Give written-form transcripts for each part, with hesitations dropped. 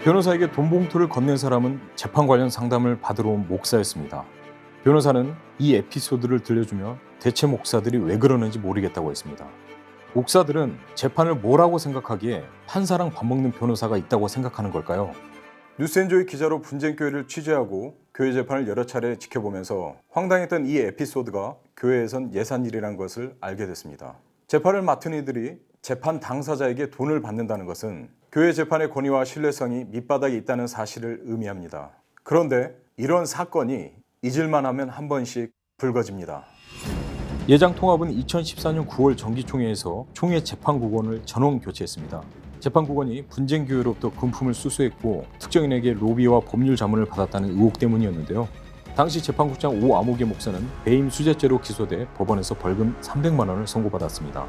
변호사에게 돈 봉투를 건넨 사람은 재판 관련 상담을 받으러 온 목사였습니다. 변호사는 이 에피소드를 들려주며 대체 목사들이 왜 그러는지 모르겠다고 했습니다. 목사들은 재판을 뭐라고 생각하기에 판사랑 밥 먹는 변호사가 있다고 생각하는 걸까요? 뉴스엔조이 기자로 분쟁교회를 취재하고 교회 재판을 여러 차례 지켜보면서 황당했던 이 에피소드가 교회에선 예산일이라는 것을 알게 됐습니다. 재판을 맡은 이들이 재판 당사자에게 돈을 받는다는 것은 교회 재판의 권위와 신뢰성이 밑바닥에 있다는 사실을 의미합니다. 그런데 이런 사건이 잊을만 하면 한 번씩 불거집니다. 예장통합은 2014년 9월 정기총회에서 총회 재판국원을 전원 교체했습니다. 재판국원이 분쟁교회로부터 금품을 수수했고 특정인에게 로비와 법률 자문을 받았다는 의혹 때문이었는데요. 당시 재판국장 오아무개 목사는 배임 수재죄로 기소돼 법원에서 벌금 300만 원을 선고받았습니다.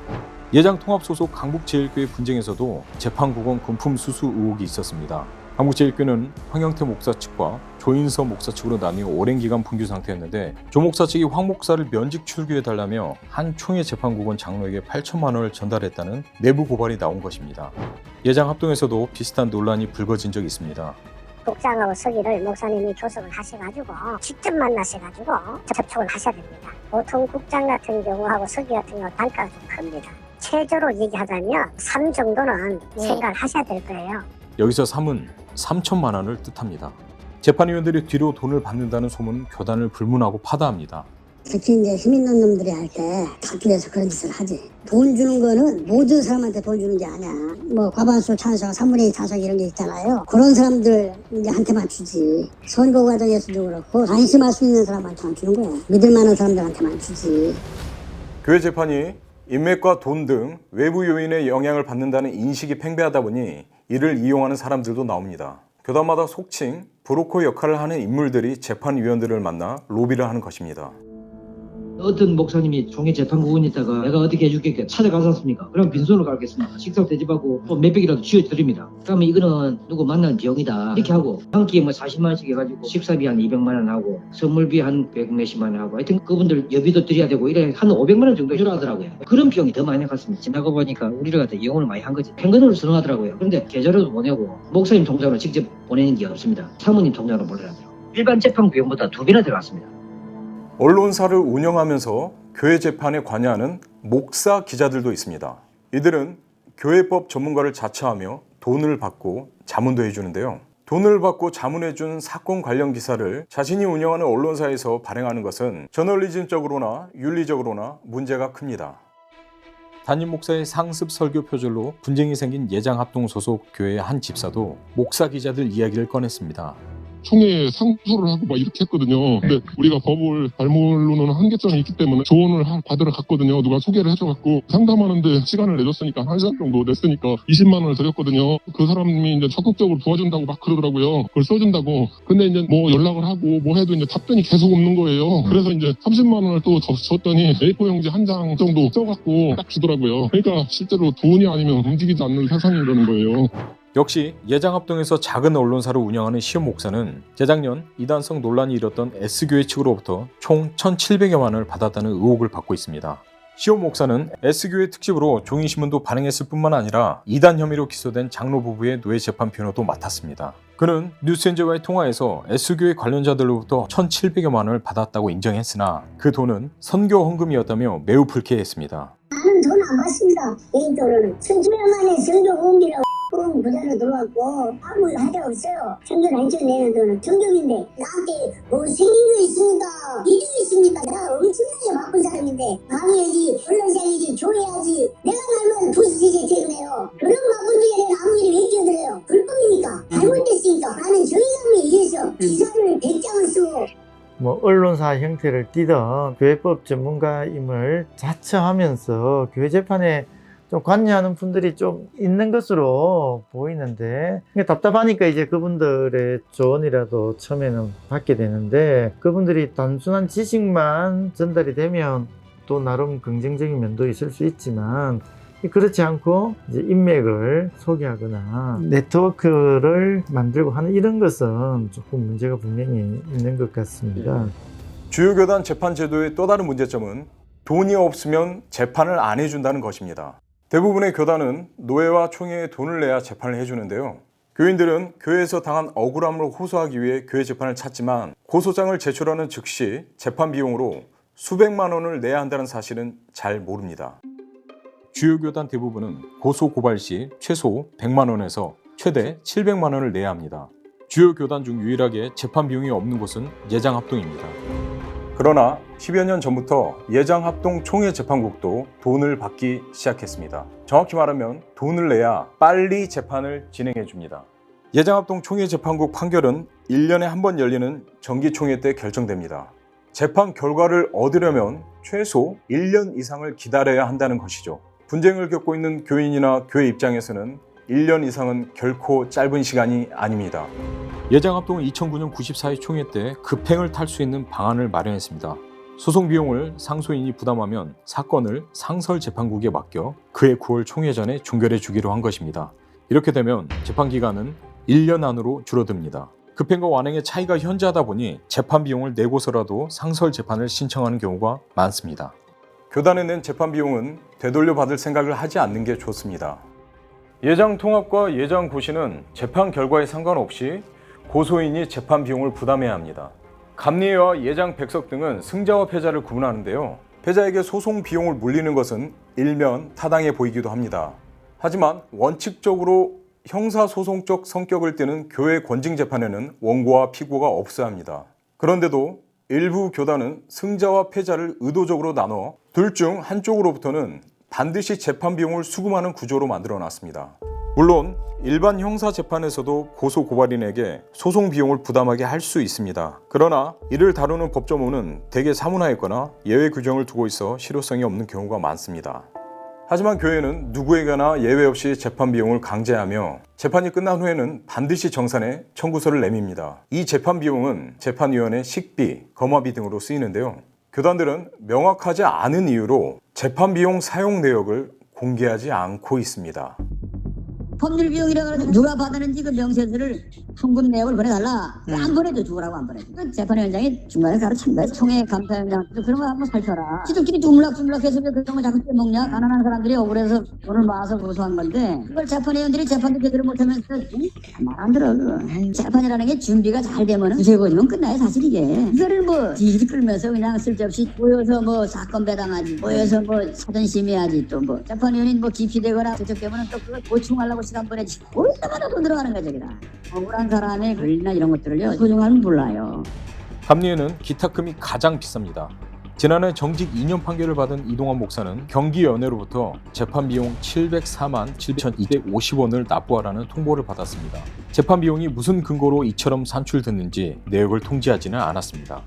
예장통합 소속 강북제일교회 분쟁에서도 재판국원 금품 수수 의혹이 있었습니다. 강북제일교회는 황영태 목사 측과 조인서 목사 측으로 나뉘어 오랜 기간 분규 상태였는데 조 목사 측이 황 목사를 면직 출교해달라며 한 총회 재판국원 장로에게 8천만 원을 전달했다는 내부 고발이 나온 것입니다. 예장합동에서도 비슷한 논란이 불거진 적이 있습니다. 국장하고 서기를 목사님이 교섭을 하셔가지고 직접 만나셔가지고 접촉을 하셔야 됩니다. 보통 국장 같은 경우하고 서기 같은 경우 단가가 좀 큽니다. 최저로 얘기하자면 3 정도는 생각을 하셔야 될 거예요. 여기서 3은 3천만 원을 뜻합니다. 재판위원들이 뒤로 돈을 받는다는 소문은 교단을 불문하고 파다합니다. 특히 이제 힘 있는 놈들이 할 때 다투해서 그런 짓을 하지. 돈 주는 거는 모든 사람한테 돈 주는 게 아니야. 뭐 과반수 찬성, 3분의 2 찬성 이런 게 있잖아요. 그런 사람들 이제 한테만 주지. 선거 과정에서도 그렇고 안심할 수 있는 사람한테만 주는 거야. 믿을 만한 사람들한테만 주지. 교회 재판이 인맥과 돈 등 외부 요인의 영향을 받는다는 인식이 팽배하다 보니 이를 이용하는 사람들도 나옵니다. 교단마다 속칭 브로커 역할을 하는 인물들이 재판위원들을 만나 로비를 하는 것입니다. 어떤 목사님이 총회 재판국원에 있다가 내가 어떻게 해줄게 찾아가지 않습니까? 그럼 빈손으로 가겠습니다. 식사 대접하고 또 몇백이라도 쥐어드립니다. 그러면 이거는 누구 만나는 비용이다 이렇게 하고 한 끼에 뭐 40만 원씩 해가지고 식사비 한 200만 원 하고 선물비 한 100몇십만 원 하고 하여튼 그분들 여비도 드려야 되고 이래 한 500만 원 정도 주라 하더라고요. 그런 비용이 더 많이 갔습니다. 지나가 보니까 우리를 갖다 이용을 많이 한 거지. 현금으로 선호하더라고요. 그런데 계좌로도 보내고 목사님 통장으로 직접 보내는 게 없습니다. 사모님 통장으로 보내라고요. 일반 재판 비용보다 2배나 들어갔습니다. 언론사를 운영하면서 교회 재판에 관여하는 목사 기자들도 있습니다. 이들은 교회법 전문가를 자처하며 돈을 받고 자문도 해주는데요. 돈을 받고 자문해준 사건 관련 기사를 자신이 운영하는 언론사에서 발행하는 것은 저널리즘적으로나 윤리적으로나 문제가 큽니다. 담임 목사의 상습 설교 표절로 분쟁이 생긴 예장합동 소속 교회의 한 집사도 목사 기자들 이야기를 꺼냈습니다. 총회에 상소를 하고 막 이렇게 했거든요. 근데 우리가 법을 발물로는 한계점이 있기 때문에 조언을 받으러 갔거든요. 누가 소개를 해줘갖고 상담하는데 시간을 내줬으니까 1시간 정도 냈으니까 20만 원을 드렸거든요. 그 사람이 이제 적극적으로 도와준다고 막 그러더라고요. 그걸 써준다고. 근데 이제 뭐 연락을 하고 뭐 해도 이제 답변이 계속 없는 거예요. 그래서 이제 30만 원을 또 줬더니 A4 용지 한 장 정도 써갖고 딱 주더라고요. 그러니까 실제로 돈이 아니면 움직이지 않는 세상이라는 거예요. 역시 예장합동에서 작은 언론사를 운영하는 시험 목사는 재작년 이단성 논란이 일었던 S교회 측으로부터 총 1,700여만 원을 받았다는 의혹을 받고 있습니다. 시험 목사는 S교회 특집으로 종이신문도 발행했을 뿐만 아니라 이단 혐의로 기소된 장로 부부의 노예 재판 변호도 맡았습니다. 그는 뉴스엔조와의 통화에서 S교회 관련자들로부터 1,700여만 원을 받았다고 인정했으나 그 돈은 선교 헌금이었다며 매우 불쾌했습니다. 나는 돈 안 받습니다. 개인적으로는. 1,700만의 선교 공기라고 꼭 부자로 들어왔고 아무 하자 없어요. 선교 단체 내는 돈은 정경인데 나한테 뭐 생긴 거 있습니까? 이득이 있습니까? 내가 엄청나게 바쁜 사람인데 방해야지, 언론사야지, 조회야지. 내가 말면 부시시게 퇴근해요. 그런 바쁜 중에 내가 아무 일이 왜 끼어들어요? 불법이니까 잘못됐으니까 나는 정의감에 의해서 기사를 100장을 쓰고 뭐 언론사 형태를 띠던 교회법 전문가임을 자처하면서 교회 재판에 좀 관여하는 분들이 좀 있는 것으로 보이는데 답답하니까 이제 그분들의 조언이라도 처음에는 받게 되는데 그분들이 단순한 지식만 전달이 되면 또 나름 긍정적인 면도 있을 수 있지만 그렇지 않고 이제 인맥을 소개하거나 네트워크를 만들고 하는 이런 것은 조금 문제가 분명히 있는 것 같습니다. 주요 교단 재판 제도의 또 다른 문제점은 돈이 없으면 재판을 안 해준다는 것입니다. 대부분의 교단은 노예와 총회에 돈을 내야 재판을 해주는데요. 교인들은 교회에서 당한 억울함을 호소하기 위해 교회 재판을 찾지만 고소장을 제출하는 즉시 재판 비용으로 수백만 원을 내야 한다는 사실은 잘 모릅니다. 주요 교단 대부분은 고소 고발 시 최소 100만 원에서 최대 700만 원을 내야 합니다. 주요 교단 중 유일하게 재판 비용이 없는 곳은 예장합동입니다. 그러나 10여 년 전부터 예장합동 총회재판국도 돈을 받기 시작했습니다. 정확히 말하면 돈을 내야 빨리 재판을 진행해 줍니다. 예장합동 총회재판국 판결은 1년에 한 번 열리는 정기총회 때 결정됩니다. 재판 결과를 얻으려면 최소 1년 이상을 기다려야 한다는 것이죠. 분쟁을 겪고 있는 교인이나 교회 입장에서는 1년 이상은 결코 짧은 시간이 아닙니다. 예장합동은 2009년 94회 총회 때 급행을 탈 수 있는 방안을 마련했습니다. 소송 비용을 상소인이 부담하면 사건을 상설재판국에 맡겨 그해 9월 총회 전에 종결해 주기로 한 것입니다. 이렇게 되면 재판 기간은 1년 안으로 줄어듭니다. 급행과 완행의 차이가 현저하다 보니 재판 비용을 내고서라도 상설재판을 신청하는 경우가 많습니다. 교단에 낸 재판 비용은 되돌려 받을 생각을 하지 않는 게 좋습니다. 예장통합과 예장고시는 재판 결과에 상관없이 고소인이 재판 비용을 부담해야 합니다. 감리회와 예장백석 등은 승자와 패자를 구분하는데요. 패자에게 소송 비용을 물리는 것은 일면 타당해 보이기도 합니다. 하지만 원칙적으로 형사소송적 성격을 띠는 교회 권징재판에는 원고와 피고가 없어야 합니다. 그런데도 일부 교단은 승자와 패자를 의도적으로 나눠 둘 중 한쪽으로부터는 반드시 재판 비용을 수금하는 구조로 만들어놨습니다. 물론 일반 형사재판에서도 고소고발인에게 소송 비용을 부담하게 할 수 있습니다. 그러나 이를 다루는 법조문은 대개 사문화했거나 예외 규정을 두고 있어 실효성이 없는 경우가 많습니다. 하지만 교회는 누구에게나 예외 없이 재판 비용을 강제하며 재판이 끝난 후에는 반드시 정산해 청구서를 내밉니다. 이 재판 비용은 재판위원회 식비, 검화비 등으로 쓰이는데요. 교단들은 명확하지 않은 이유로 재판 비용 사용 내역을 공개하지 않고 있습니다. 법률 비용이라 그래서 누가 받았는지 그 명세서를 송금 내역을 보내달라. 안 보내줘 주라고 안 보내줘. 그 재판위원장이 중간에 가서 참가해서 총회 감사위원장 그런 거 한번 살펴라. 지들끼리 주물락주물락해서 왜 그런 거 자꾸 빼먹냐. 가난한 사람들이 억울해서 돈을 모아서 고소한 건데 그걸 재판위원들이 재판도 제대로 못하면서 말 안 들어. 재판이라는 게 준비가 잘 되면 두세 번이면 끝나요 사실 이게. 이거를 뭐 지지 끌면서 그냥 쓸데없이 모여서 뭐 사건 배당하지 모여서 뭐 사전 심의하지 또 뭐 재판위원이 뭐 기피되거나 저쪽되면 또 그걸 보충하려고 시간 보내지. 올 때마다 돈 들어가는 거죠 그다. 억울한 사람의 권리나 이런 것들을요 소중하면 몰라요. 감리회는 기탁금이 가장 비쌉니다. 지난해 정직 2년 판결을 받은 이동환 목사는 경기연회로부터 재판 비용 704만 7,250원을 납부하라는 통보를 받았습니다. 재판 비용이 무슨 근거로 이처럼 산출됐는지 내역을 통지하지는 않았습니다.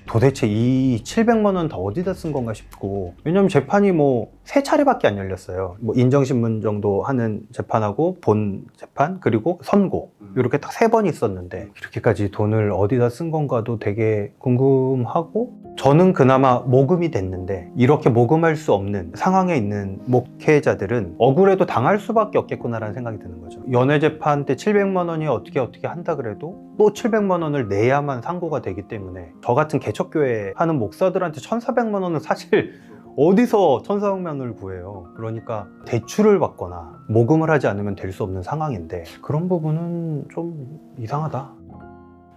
도대체 이 700만 원 다 어디다 쓴 건가 싶고, 왜냐면 재판이 뭐 3차례밖에 안 열렸어요. 뭐 인정신문 정도 하는 재판하고 본 재판 그리고 선고 이렇게 딱 3번 있었는데 이렇게까지 돈을 어디다 쓴 건가도 되게 궁금하고, 저는 그나마 모금이 됐는데 이렇게 모금할 수 없는 상황에 있는 목회자들은 억울해도 당할 수밖에 없겠구나라는 생각이 드는 거죠. 연회재판 때 700만 원이 어떻게 한다 그래도 또 700만 원을 내야만 상고가 되기 때문에 저 같은 개척교회 하는 목사들한테 1,400만 원은 사실 어디서 1,400만 원을 구해요. 그러니까 대출을 받거나 모금을 하지 않으면 될 수 없는 상황인데 그런 부분은 좀 이상하다.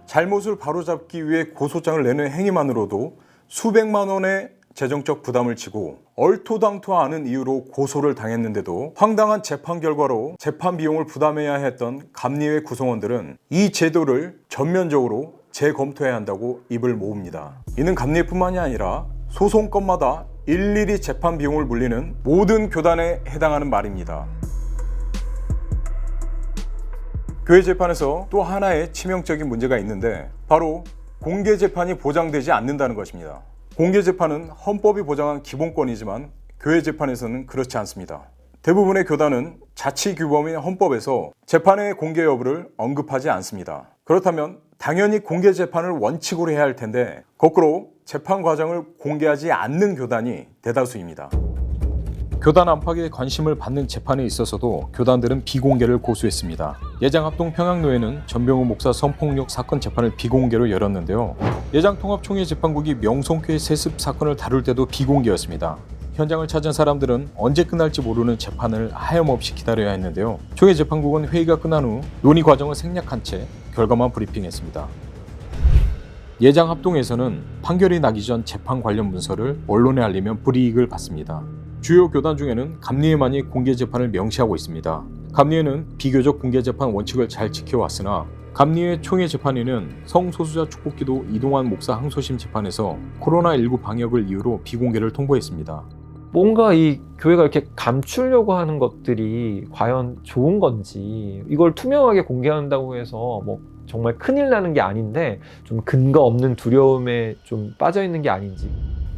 잘못을 바로잡기 위해 고소장을 내는 행위만으로도 수백만 원의 재정적 부담을 지고 얼토당토 않은 이유로 고소를 당했는데도 황당한 재판 결과로 재판 비용을 부담해야 했던 감리회 구성원들은 이 제도를 전면적으로 재검토해야 한다고 입을 모읍니다. 이는 감리회뿐만이 아니라 소송건마다 일일이 재판 비용을 물리는 모든 교단에 해당하는 말입니다. 교회 재판에서 또 하나의 치명적인 문제가 있는데 바로 공개 재판이 보장되지 않는다는 것입니다. 공개 재판은 헌법이 보장한 기본권이지만 교회 재판에서는 그렇지 않습니다. 대부분의 교단은 자치규범인 헌법에서 재판의 공개 여부를 언급하지 않습니다. 그렇다면 당연히 공개 재판을 원칙으로 해야 할 텐데 거꾸로 재판 과정을 공개하지 않는 교단이 대다수입니다. 교단 안팎에 관심을 받는 재판에 있어서도 교단들은 비공개를 고수했습니다. 예장합동 평양노회는 전병훈 목사 성폭력 사건 재판을 비공개로 열었는데요. 예장통합총회 재판국이 명성교회 세습 사건을 다룰 때도 비공개였습니다. 현장을 찾은 사람들은 언제 끝날지 모르는 재판을 하염없이 기다려야 했는데요. 총회 재판국은 회의가 끝난 후 논의 과정을 생략한 채 결과만 브리핑했습니다. 예장합동에서는 판결이 나기 전 재판 관련 문서를 언론에 알리면 불이익을 받습니다. 주요 교단 중에는 감리회만이 공개 재판을 명시하고 있습니다. 감리회는 비교적 공개 재판 원칙을 잘 지켜왔으나 감리회 총회 재판에는 성소수자 축복기도 이동환 목사 항소심 재판에서 코로나19 방역을 이유로 비공개를 통보했습니다. 뭔가 이 교회가 이렇게 감추려고 하는 것들이 과연 좋은 건지, 이걸 투명하게 공개한다고 해서 뭐 정말 큰일 나는 게 아닌데 좀 근거 없는 두려움에 좀 빠져 있는 게 아닌지.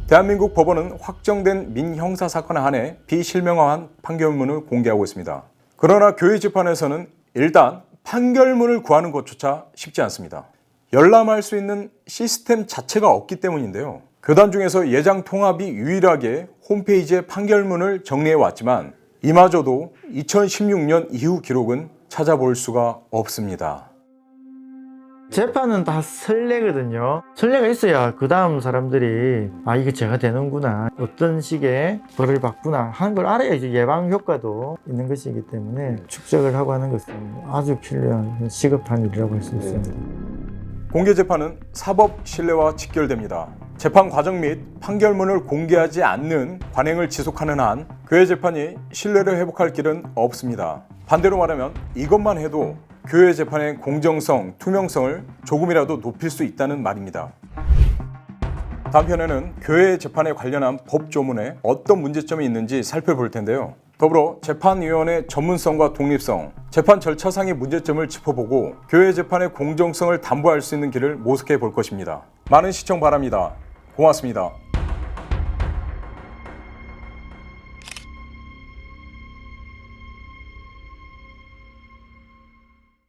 대한민국 법원은 확정된 민형사 사건에 한해 비실명화한 판결문을 공개하고 있습니다. 그러나 교회 재판에서는 일단 판결문을 구하는 것조차 쉽지 않습니다. 열람할 수 있는 시스템 자체가 없기 때문인데요. 교단 중에서 예장 통합이 유일하게 홈페이지에 판결문을 정리해 왔지만 이마저도 2016년 이후 기록은 찾아볼 수가 없습니다. 재판은 다 선례거든요. 선례가 있어야 그 다음 사람들이 이게 제가 되는구나, 어떤 식의 벌을 받구나 하는 걸 알아야 이제 예방 효과도 있는 것이기 때문에 축적을 하고 하는 것은 아주 필요한 시급한 일이라고 할 수 있습니다. 공개 재판은 사법 신뢰와 직결됩니다. 재판 과정 및 판결문을 공개하지 않는 관행을 지속하는 한 교회 재판이 신뢰를 회복할 길은 없습니다. 반대로 말하면 이것만 해도 교회 재판의 공정성, 투명성을 조금이라도 높일 수 있다는 말입니다. 다음 편에는 교회 재판에 관련한 법 조문에 어떤 문제점이 있는지 살펴볼 텐데요. 더불어 재판위원회 전문성과 독립성, 재판 절차상의 문제점을 짚어보고 교회 재판의 공정성을 담보할 수 있는 길을 모색해 볼 것입니다. 많은 시청 바랍니다. 고맙습니다.